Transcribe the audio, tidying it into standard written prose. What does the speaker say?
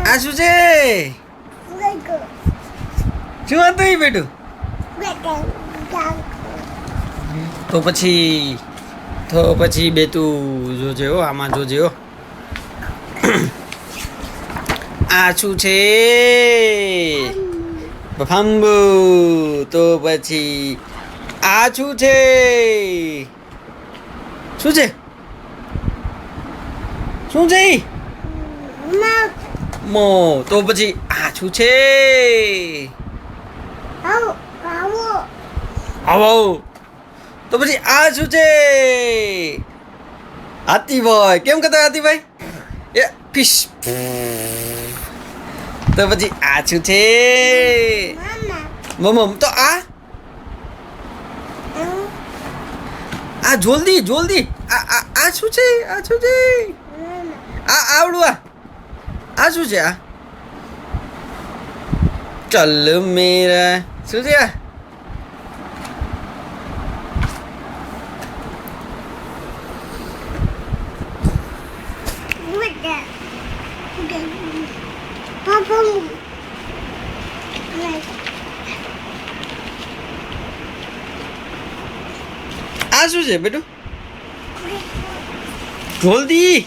આ શું છે? શું હતું એ બેટું? તો પછી બેતું જોજે હો, આમાં જોજે હો. આ શું છે? ફંબુ. તો પછી આ શું છે? શું છે? શું છે? મો. તો પછી આ શું છે? આવો. તો પછી આ શું છે? હાથીભાઈ. કેમ કહેતા હાથીભાઈ? એ ફિશ. તો પછી આ શું છે? મમ. તો આ જલ્દી આ શું છે? આ શું છે? આવડું આ શું છે? આ ચલ મેરા શું છે? આ આ શું છે બેટું? જલ્દી